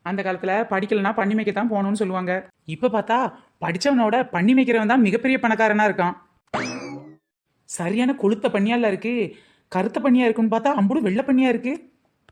அந்த காலத்துல படிக்கலனா பண்ணி மேய்க்கத்தான் போகணும்னு சொல்லுவாங்க. இப்ப பார்த்தா படிச்சவனோட பண்ணி மேய்க்கிறவன் தான் மிகப்பெரிய பணக்காரனா இருக்கான். சரியான கொளுத்த பண்ணியால இருக்கு. கருத்த பண்ணியா இருக்குன்னு பார்த்தா அம்புடு வெள்ளை பண்ணியா இருக்கு.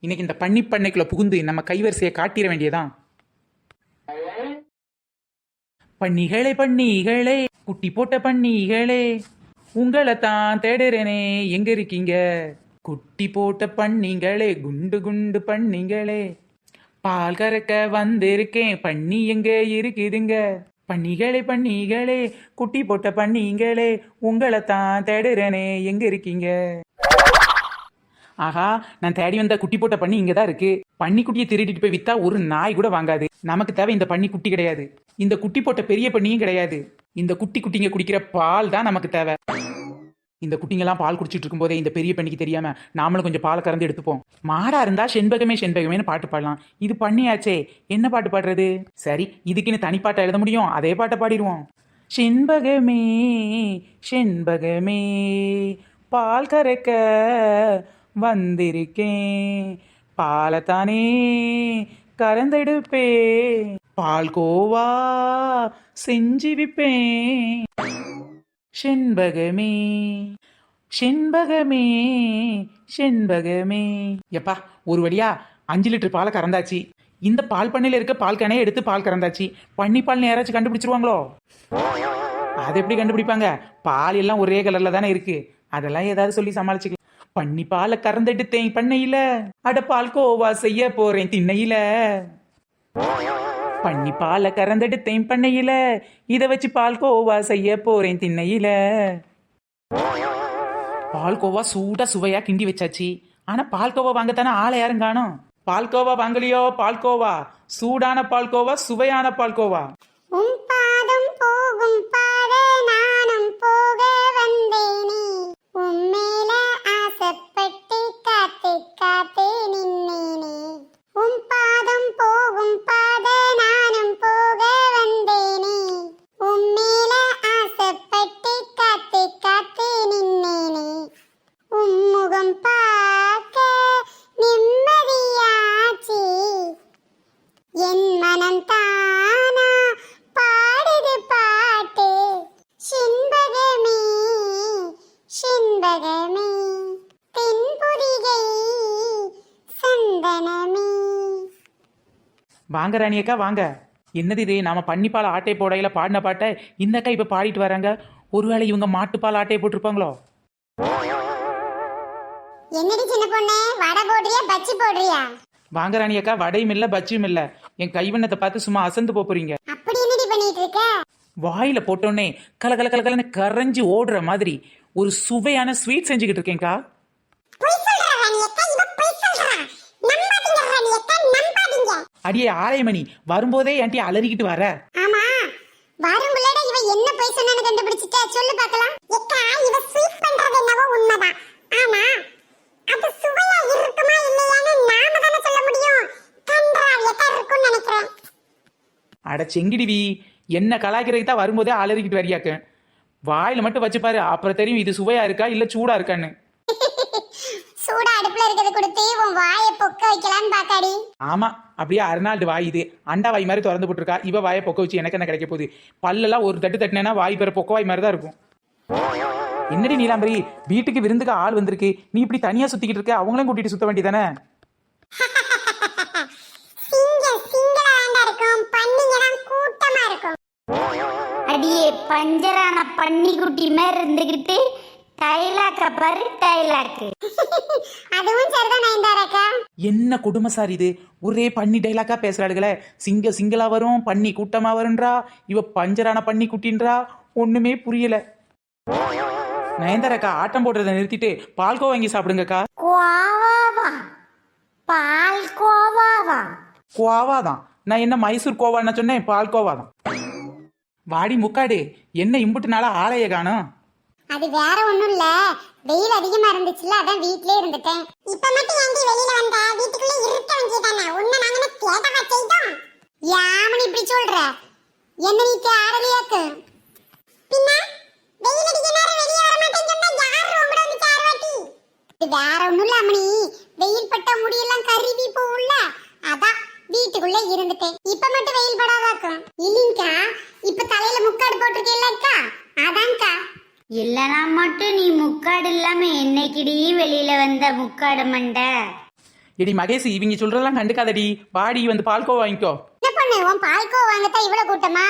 இன்னைக்கு இந்த பண்ணி பண்ணைக்குள்ள புகுந்து நம்ம கைவரிசையை காட்டிட வேண்டியதான். பண்ணிகளே பண்ணிகளே, குட்டி போட்ட பண்ணிகளே, உங்களை தான் தேடுறேனே, எங்க இருக்கீங்க? குட்டி போட்ட பண்ணிங்களே, குண்டு குண்டு பண்ணிங்களே, பால் கறக்க வந்திருக்கேன், பண்ணி எங்க இருக்குதுங்க? பண்ணிகளே பண்ணிகளே, குட்டி போட்ட பண்ணிங்களே, உங்களை தான் தேடுறேனே, எங்க இருக்கீங்க? ஆஹா, நான் தேடி வந்த குட்டி போட்ட பண்ணி இங்க தான் இருக்கு. பண்ணி குட்டியை திருடிட்டு போய் வித்தா ஒரு நாய் கூட வாங்காது. நமக்கு தேவை இந்த பண்ணி குட்டி கிடையாது, இந்த குட்டி போட்ட பெரிய பண்ணியும் கிடையாது. இந்த குட்டி குட்டிங்க குடிக்கிற பால் தான் நமக்கு தேவை. இந்த குட்டிங்கெல்லாம் பால் குடிச்சிட்டு இருக்கும் போதே இந்த பெரிய பண்ணிக்கு தெரியாம நாமளும் கொஞ்சம் பால் கறந்து எடுத்துப்போம். மாடா இருந்தா செண்பகமே செண்பகமேனு பாட்டு பாடலாம். இது பண்ணியாச்சே, என்ன பாட்டு பாடுறது? சரி, இதுக்குன்னு தனிப்பாட்டை எழுத முடியும், அதே பாட்டை பாடிடுவோம். செண்பகமே செண்பகமே, பால் கறக்க வந்திருக்கேன், பாலத்தானே கறந்தெடுப்பே, பால் கோவா செஞ்சு விப்பேன். செண்பகமே செண்பகமே செண்பகமே. எப்பா, ஒரு வழியா 5 லிட்டர் பாலை கறந்தாச்சு. இந்த பால் பண்ணையில இருக்க பால் கணையை எடுத்து பால் கறந்தாச்சு. பண்ணி பால் யாராச்சும் கண்டுபிடிச்சிருவாங்களோ? அதை எப்படி கண்டுபிடிப்பாங்க? பால் எல்லாம் ஒரே கலர்ல தானே இருக்கு, அதெல்லாம் ஏதாவது சொல்லி சமாளிச்சுக்கலாம். பண்ணி பாலை கறந்தெடுத்தேன் பண்ணையில, அட பால் கோவா செய்ய போறேன் திண்ணையில. பண்ணி பாலை கறந்தெடுத்தேன் பண்ணையில, இத வச்சு பால் கோவா செய்ய போறேன் திண்ணையில. பால் கோவா சூடா சுவையா கிண்டி வச்சாச்சு. ஆனா பால் கோவா வாங்கத்தானே ஆளை யாரும் காணோம். பால் கோவா வாங்கலையோ? பால் கோவா, சூடான பால் கோவா, சுவையான பால் கோவா. உன் பாதம் போகும் பாத நானும் போக வந்தேனே, உன் மேல ஆசைப்பட்டு காத்து காத்து நின்னேனே. உன் பாதம் போகும் பாத நானும் போக வந்தேனே, உன் மேல ஆசைப்பட்டு காத்து காத்து நின்னேனே. உன் முகம் பார்க்க நிம்மதியாச்சு, என் மனம் தானா பாடுது பாட்டு. செண்பகமே செண்பகமே, தென்பொதிகை சந்தனமே. வாங்க ராணி அக்கா வாங்க. என்னது இது? நாம பண்ணிப்பால் ஆட்டை போடையில பாடின பாட்டை இந்த அக்கா இப்ப பாடிட்டு வராங்க. ஒருவேளை இவங்க மாட்டுப்பால் ஆட்டையை போட்டிருப்பாங்களோ? என்னடி சின்ன பொண்ணே, வடை போடுறியா பச்சி போடுறியா? வாங்க ராணி அக்கா, வடையும் இல்ல பச்சியும் இல்ல, என் கைவண்ணத்தை பார்த்து சும்மா அசந்து போறீங்க. அப்படி என்னடி பண்ணிட்டு இருக்க? வாயில போட்டோன்னே கல கல கல கலன்னு கரைஞ்சி ஓடுற மாதிரி ஒரு சுவையான ஸ்வீட் செஞ்சுக்கிட்டு இருக்கேன்க்கா. பொய் சொல்றா ராணி அக்கா, இவ பொய் சொல்றா. நம்பாதீங்க ராணி அக்கா, நம்பாதீங்க. அடியே ஆலயமணி, வரும்போதே ஏன்டி அலறிக்கிட்டு வர? ஆமா, வரும்புள்ளட இவ என்ன பொய் சொன்னான்னு கண்டுபிடிச்சிட்ட, சொல்லு பார்க்கலாம். அக்கா, இவ ஸ்வீட் பண்றது என்னவோ உண்மைதான். ஆமா, அது சுவையா இருக்குமா இல்லையான்னு நாம தான சொல்ல முடியும். கன்றாவியக்கா இருக்கும்னு நினைக்கிறேன். அட செங்கிடிவி, என்ன கலாய்க்கிறதுக்கு தான் வரும்போதே அலறிக்கிட்டு வரியாக்க. வாயில மட்டும் வச்சு பாரு, அப்புறம் தெரியும் இது சுவையா இருக்கா இல்ல சூடா இருக்கான்னு. சூடா அடுப்புல இருக்கிறது கொடுத்து உன் வாயை பொக்க வைக்கலான்னு பாக்காடி. ஆமா, அப்படியே அர்னால்டு வாய் இது அண்டா வாய் மாதிரி திறந்து போட்டுருக்கா. இவ வாயை பொக்க வச்சு எனக்கு என்ன கிடைக்க போகுது? பல்லெல்லாம் ஒரு தட்டு தட்டினா வாய் பெற பொக்க வாய் மாதிரி தான் இருக்கும். என்னடி நீலாம்பரி, வீட்டுக்கு விருந்துக்கு ஆள் வந்திருக்கு, நீ இப்படி தனியா சுத்திக்கிட்டு இருக்க? அவங்களையும் கூட்டிட்டு சுத்த வேண்டியதானே? சிங்களா இருக்கும், பன்னிங்க தான் கூட்டமா இருக்கும். அடியே பஞ்சரான பன்னி குட்டி மாதிரி இருந்துகிட்டு டைலாக்க பாரு டைலாக்கு. அதுவும் சரிதான் நயன்தாராக்கா. என்ன கொடுமை சார் இது, ஒரே பண்ணி டைலாக்கா பேசுறாளுகளே. சிங்களா வரும், பண்ணி கூட்டமா வரும்ன்றா, இவ பஞ்சரான பண்ணி குட்டின்றா, ஒண்ணுமே புரியல. நயன்தாராக்கா, ஆட்டம் போடுறதை நிறுத்திட்டு பால்கோ வாங்கி சாப்பிடுங்கக்கா. கோவாவா? பால் கோவாவா? கோவாதான். நான் என்ன மைசூர் கோவான்னு சொன்னேன்? பால்கோவாதான். வாடி முக்காடு, என்ன இம்புட்டு நாளா ஆளைய காணோம்? அது வேற ஒண்ணும் இல்ல, வெயில் அதிகமா இருந்துச்சுல, அதான் வீட்லயே இருந்துட்டேன். இப்ப மட்டும் ஏன்டி வெளியில வந்த? வீட்டுக்குள்ள இருக்க வேண்டியதானே, உன்னை நாங்க கேட்டவா செய்தோம்? யாமனி இப்படி சொல்ற? என்ன நீ தேடலையாக்கு? பின்ன வெயில் அடிக்க நேரம் வெளியே வர மாட்டேன்னு சொன்னா யாரு உங்களோட வந்து தேர்வாட்டி? இது வேற ஒண்ணும் இல்ல அம்மனி, வெயில் பட்ட முடியெல்லாம் கருவி போகும்ல, அதான் வீட்டு வீட்டுக்குள்ள இருந்துட்டேன். இப்ப மட்டும் வெயில் படாதாக்கும். இல்லீங்கக்கா, இப்ப தலையில முக்காடு போட்டிருக்கேல்லக்கா, அதான்க்கா. இல்லனா மட்டும் நீ முக்காடு இல்லாம என்னைக்கிடி வெளியில வந்த முக்காடு மண்டை? எடி மகேஷ், இவங்க சொல்றதெல்லாம் கண்டுக்காதடி, வாடி வந்து பால்கோவா வாங்கிக்கோ. என்ன பண்ணு, உன் பால்கோ வாங்கத்தான் இவ்வளவு கூட்டமா?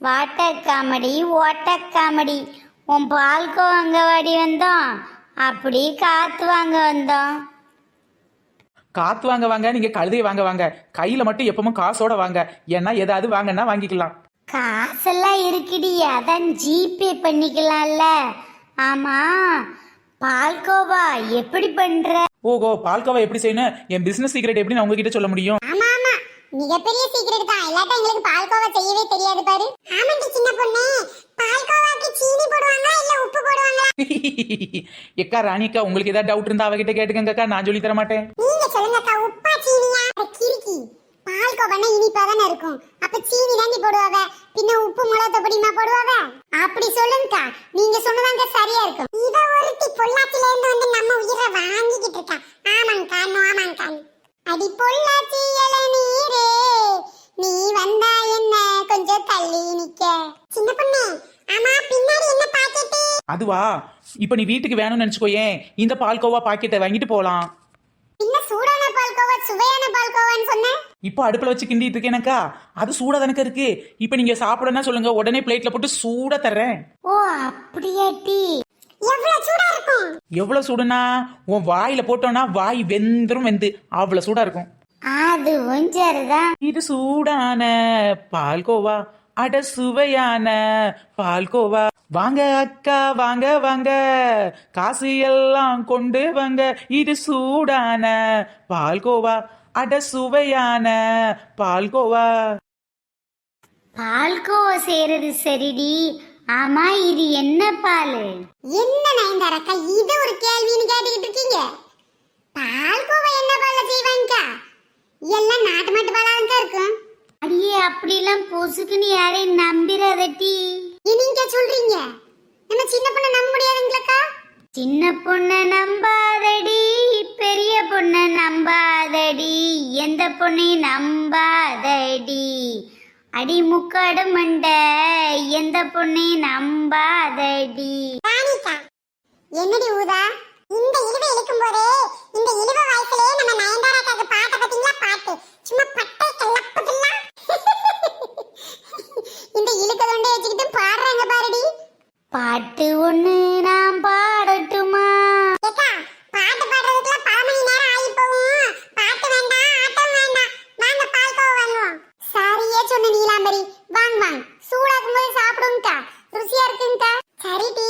Water comedy voter comedy. உன் பால்கோ வாங்க வாடி வந்தோம், அப்படி காத்து வாங்க வந்தோம். காத்து வாங்க வாங்க, நீங்க கழுதையை வாங்க வாங்க, கையில மட்டும் எப்பவும் காசோட வாங்க. ஏன்னா ஏதாவது வாங்கன்னா வாங்கிக்கலாம். காசெல்லாம் இருக்குடி, அதான் ஜிபே பண்ணிக்கலாம்ல. ஆமா, பால்கோவா எப்படி பண்ற? ஓகோ, பால்கோவா எப்படி செய்யணும், என் பிசினஸ் சீக்ரெட் எப்படி நான் உங்ககிட்ட சொல்ல முடியும்? ஆமா ஆமா, மிகப்பெரிய சீக்கிரம் தான். இல்லாட்டா எங்களுக்கு பால்கோவா செய்யவே தெரியாது பாரு. ஆமாண்டி சின்ன பொண்ணு, பால்கோவாக்கு சீனி போடுவாங்களா இல்ல உப்பு போடுவாங்களா? எக்கா ராணிக்கா, உங்களுக்கு ஏதாவது டவுட் இருந்தா அவகிட்ட கேட்டுக்கங்கக்கா, நான் சொல்லி தர மாட்டேன். நீங்க சொல்லுங்கக்கா, உப்பா சீனியா? கிறுக்கி, பால்கோவானா இனிப்பா தானே இருக்கும், அப்ப சீனி தாண்டி போடுவாங்க, பின்ன உப்பு மிளகாய் பொடிமா போடுவாங்க? அப்படி சொல்லுங்கக்கா, நீங்க சொன்னதாங்க சரியா இருக்கும். இவ ஒருத்தி பொள்ளாச்சில இருந்து வந்து நம்ம உயிரை வாங்கிக்கிட்டு இருக்கா. ஆமாங்கக்கா, ஆமாங்கக்கா. அடி பொள்ளாச்சி இளநீரே, நீ வந்தா என்ன கொஞ்சம் தள்ளி நிக்க. சின்ன பொண்ணு, ஆமா பின்னாடி என்ன பாக்கெட்டு? அதுவா, இப்ப நீ வீட்டுக்கு வேணும்னு நினைச்சுக்கோயேன், இந்த பால்கோவா பாக்கெட்டை வாங்கிட்டு போலாம். பின்ன சூடான பால்கோவா சுவையான பால்கோவான்னு சொன்ன? இப்போ அடுப்புல வச்சு கிண்டிட்டு இருக்கேனக்கா, அது சூடா தானக்க இருக்கு. இப்ப நீங்க சாப்பிடணும்னா சொல்லுங்க, உடனே பிளேட்ல போட்டு சூடா தர்றேன். ஓ அப்படியாட்டி? எவ்வளவு சூடா இருக்கும்? எவ்வளவு சூடுனா, உன் வாயில போட்டோம்னா வாய் வெந்துரும், வெந்து அவ்வளவு சூடா இருக்கும். அது ஒஞ்சருதான். இது சூடான பால்கோவா, அட சுவையான பால்கோவா. வாங்க அக்கா, வாங்க வாங்க, காசு எல்லாம் கொண்டு வாங்க. இது சூடான பால்கோவா, அட சுவையான பால்கோவா. பால்கோவா செய்யறது சரிடி. ஆமா, இது என்ன பால்? என்ன நயன்தாரக்கா இது ஒரு கேள்வின்னு கேட்டுக்கிட்டு இருக்கீங்க? பால்கோவா என்ன பால்ல செய்வாங்கக்கா? எல்லாம் நாட்டு மாட்டு பாலா தான் இருக்கும். அடியே, அப்படிலாம் பொசுக்குன்னு யாரையும் நம்பிராதட்டி. நீங்க சொல்றீங்க, நம்ம சின்ன பொண்ணு நம்ப முடியாதுங்களக்கா? சின்ன பொண்ண நம்பாதடி, பெரிய பொண்ண நம்பாதடி, எந்த பொண்ணையும் நம்பாதடி. அடி முக்காடு மண்டை, எந்த பொண்ணையும் நம்பாதடி. ராணிக்கா, என்னடி ஊதா? இந்த இழுவை இழுக்கும் போதே, இந்த இழுவை வாய்ப்பிலே நம்ம நயன்தாராக்காக்கு பாட்ட பாத்தீங்களா? பாட்டு சும்மா பட்டை கலப்புதுல்ல. இந்த இழுக்க தொண்டை வச்சுக்கிட்டு பாடுறாங்க பாருடி. பாட்டு ஒண்ணு நான் பாடட்டுமா? ஏக்கா, பாட்டு பாடுறதுக்குள்ள பல மணி நேரம் ஆகி போகும். பாட்டு வேண்டாம், ஆட்டம் வேண்டாம், வாங்க பால்கோவா வாங்குவோம். சரியே சொன்ன நீலாம்பரி, வாங்க வாங்க, சூடாக்கும் போது சாப்பிடுங்கக்கா, ருசியா இருக்குங்கக்கா. சரிடி,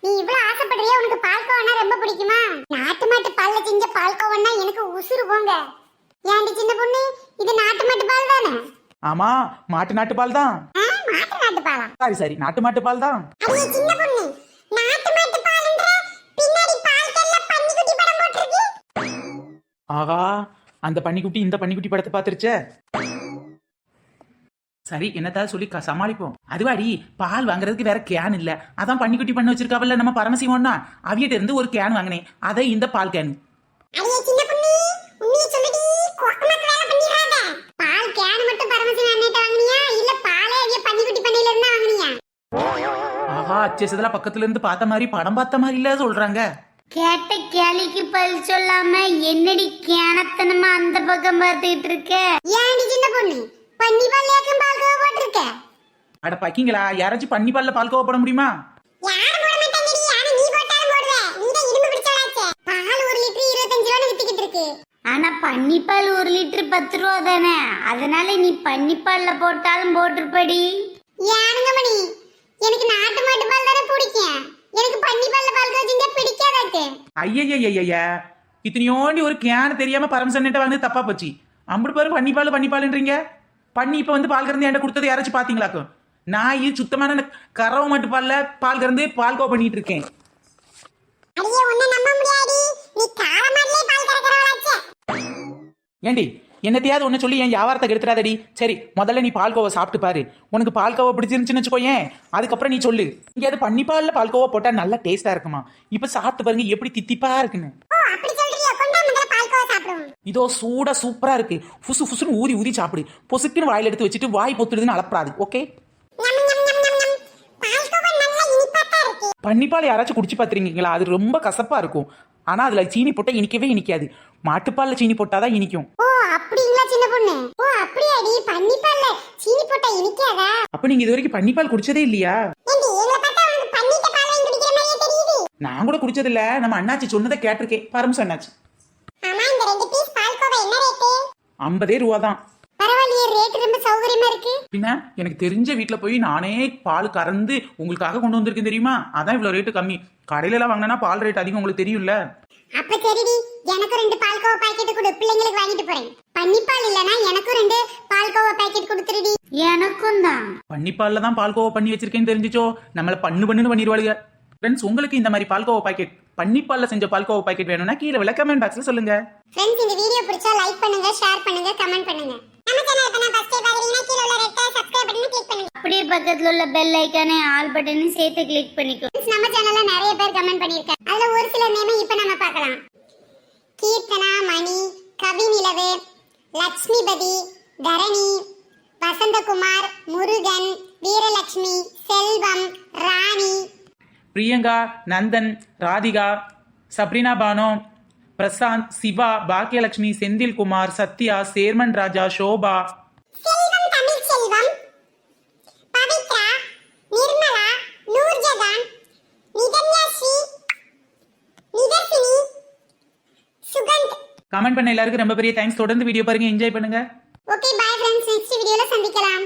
நீ இவ்வளவு ஆசைப்படுறியா? உனக்கு பால்கோவானா ரொம்ப பிடிக்குமா? நாட்டு மாட்டு பால்ல செஞ்ச பால்கோவானா எனக்கு உசுறு போங்க. ஏன்டி சின்ன பொண்ணு, இது நாட்டு மாட்டு பால் தானே? ஆமா, நாட்டு பால் தான். மாட்டு பாலா? சரி, நாட்டு பால் தான். அடியே சின்ன பொண்ணு, நாட்டு மாட்டு பால்ன்ற பின்னாடி பால்கல்ல பன்னிக்குட்டி படம் போட்டுருக்கு. ஆகா, அந்த பன்னிக்குட்டி இந்த பன்னிக்குட்டி படத்தை பார்த்துருச்சே. சரி, என்னத்தாவது சொல்லி சமாளிப்போம். அதுவாடி, பால் வாங்குறதுக்கு வேற கேன் இல்ல, அதான் பன்னிக்குட்டி பண்ண வச்சிருக்காவல்ல நம்ம பரமசிவம்னா, அவியிட்ட இருந்து ஒரு கேன் வாங்கினேன், அதை இந்த பால் கேன். அடியே சின்ன பொண்ணு, உண்மையை சொல்லுடி, கொக்கமாக்கு வேலை பண்ணிராத. பால் கேன் மட்டும் பரமசிவன் அண்ணிட்ட வாங்குனியா இல்ல பாலே அவிய பன்னிக்குட்டி பண்ணையில இருந்தா வாங்குனியா? ஆஹா, அச்சேசதுல பக்கத்துல இருந்து பார்த்த மாதிரி படம் பார்த்த மாதிரி இல்ல சொல்றாங்க. கேட்ட கேலிக்கு பதில் சொல்லாம என்னடி கேனத்தனமா அந்த பக்கம் பார்த்துக்கிட்டு இருக்க? ஏன்டி சின்ன பொண்ணு, பன்னி பால்லேக்கும் பால்கோவா போட்டிருக்க? அட பக்கிங்களா, யாராச்சும் பன்னி பால்ல பால்கோவா போட முடியுமா? யாரும் போட மாட்டாங்கடி, ஆனா நீ போட்டாலும் போடுவ. நீ தான் இரும்பு பிடிச்சவளாச்சே. பால் 1 லிட்டர் 25 ரூபான்னு வித்துக்கிட்டு இருக்கு. ஆனா பன்னிப்பால் 1 லிட்டர் 10 ரூபா தானே, அதனால நீ பன்னிப்பால்ல போட்டாலும் போட்டுருப்படி. ஏனுங்க மணி, எனக்கு நாட்டு மாட்டு பால் தானே பிடிக்கும், எனக்கு பன்னி பால்ல பால்கோவா செஞ்சா பிடிக்காதாக்கு. ஐயய்ய, இத்தனையோண்டி ஒரு கேன் தெரியாம பரமசன்னிட்ட வாங்க தப்பா போச்சு. அம்புடு பாரு பன்னிப்பாலுன்றீங்க. பன்னி இப்ப வந்து பால் கறந்து என்கிட்ட கொடுத்தது யாராச்சும் பாத்தீங்களாக்கும்? நான் இது சுத்தமான கறவை மாட்டு பால்ல பால் கறந்து பால்கோவா பண்ணிட்டு இருக்கேன். அடியே உன்னை நம்ப முடியாடி, நீ காரமாடலே பால் கறக்கறவளாச்சே. ஏண்டி, என்னத்தையாவது ஒன்று சொல்லி என் வியாபாரத்தை கெடுத்துறாதடி. சரி, முதல்ல நீ பால்கோவா சாப்பிட்டு பாரு, உனக்கு பால்கோவா பிடிச்சிருந்துச்சுன்னு வச்சுக்கோயேன், அதுக்கப்புறம் நீ சொல்லு. இங்கேயாவது பன்னிப்பாலில் பால்கோவா போட்டால் நல்லா டேஸ்ட்டாக இருக்குமா? இப்போ சாப்பிட்டு பாருங்க எப்படி தித்திப்பா இருக்குன்னு. ஓ அப்படி சொல்றியா? கொண்டா முதல்ல பால்கோவா சாப்பிடுவோம். இதோ சூடா சூப்பரா இருக்கு. புசு புசுன்னு ஊதி ஊதி சாப்பிடு. பொசுக்குன்னு வாயில எடுத்து வச்சுட்டு வாய் பொத்துடுதுன்னு அலப்பறாது. ஓகே? ஞம், ஞம், ஞம், ஞம், ஞம். பால்கோவா நல்லா இனிப்பாத்தான் இருக்கு. பன்னிப்பால் யாராச்சும் குடிச்சு பார்த்துருக்கீங்களா? அது ரொம்ப கசப்பா இருக்கும். ஆனா அதுல சீனி போட்டா இனிக்கவே இனிக்காது. மாட்டுப்பால்ல சீனி போட்டாதான் இனிக்கும். ஓ அப்படிங்களா சின்ன பொண்ணு? ஓ அப்படியாடி, பன்னிப்பால்ல சீனி போட்டா இனிக்காதா? அப்ப நீங்க இது வரைக்கும் பன்னிப்பால் குடிச்சதே இல்லையா? ஏண்டி எங்களை பார்த்தா உனக்கு பன்னிட்ட பால் வாங்கி குடிக்கிற மாதிரியே தெரியுது. நான் கூட குடிச்சது இல்ல. நம்ம அண்ணாச்சி சொன்னதை கேட்டிருக்கேன். பரமசு அண்ணாச்சி. ஆமா, இந்த 2 பீஸ் பால்கோவா என்ன ரேட்டு? 50 ரூபா தான். பரவாயில்லையே, ரேட் ரொம்ப சௌகரியமா இருக்கு. பின்ன எனக்கு தெரிஞ்ச வீட்ல போய் நானே பால் கறந்து உங்களுக்காக கொண்டு வந்திருக்கேன் தெரியுமா? அதான் இவ்வளவு ரேட்டு கம்மி. கடையில எல்லாம் வாங்கினா பால் ரேட் அதிகம், உங்களுக்கு தெரியும்ல. அப்ப சரிடி, எனக்கு 2 பால்கோவா பாக்கெட் கொடு, பிள்ளைங்களுக்கு வாங்கிட்டு போறேன். பன்னிப்பால் இல்லனா எனக்கும் 2 பால்கோவா பாக்கெட் கொடுத்துருடி. எனக்கும் தான். பன்னிப்பால்ல தான் பால்கோவா பண்ணி வச்சிருக்கேன்னு தெரிஞ்சிச்சோ நம்மள பண்ணுன்னு பண்ணிடுவாளுங்க. ஃப்ரெண்ட்ஸ், உங்களுக்கு இந்த மாதிரி பால்கோவா பாக்கெட், பன்னிப்பால்ல செஞ்ச பால்கோவா பாக்கெட் வேணும்னா கீழே உள்ள கமெண்ட் பாக்ஸ்ல சொல்லுங்க. ஃப்ரெண்ட்ஸ், இந்த வீடியோ பிடிச்சா லைக் பண்ணுங்க, ஷேர் பண்ணுங்க, கமெண்ட் பண்ணுங்க. நம்ம சேனலை இப்ப நான் ஃபர்ஸ்ட் பாக்குறீங்கன்னா கீழ உள்ள ரெட் கலர் சப்ஸ்கிரைப் பட்டனை கிளிக் பண்ணுங்க. அப்படியே பக்கத்துல உள்ள பெல் ஐக்கானே ஆல் பட்டனையும் சேர்த்து கிளிக் பண்ணிக்கோ. ஃப்ரெண்ட்ஸ், நம்ம சேனல்ல நிறைய பேர் கமெண்ட் பண்ணிருக்காங்க. அதுல ஒரு சில நேம் இப்ப நம்ம பார்க்கலாம். கீர்த்தனா, மணி, கவிநிலவு, லட்சுமிபதி, தரணி, வசந்தகுமார், முருகன், வீரலட்சுமி, செல்வம், ராணி, பிரியங்கா, நந்தன், ராதிகா, சப்ரினா பானோ, பிரசாந்த், சிவா, பாக்கியலட்சுமி, செந்தில்குமார், சத்யா, சேர்மன் ராஜா, சோபா, செல்வம், தமிழ் செல்வம், பவித்ரா, நிர்மலா, நூர்ஜஹான், நிதன்யாஸ்ரீ, நிதர்சினி, சுகந்த். கமெண்ட் பண்ண எல்லாருக்கும் ரொம்ப பெரிய தேங்க்ஸ். தொடர்ந்து வீடியோ பாருங்க, என்ஜாய் பண்ணுங்க. Okay, bye friends. நெக்ஸ்ட் வீடியோல சந்திக்கலாம்.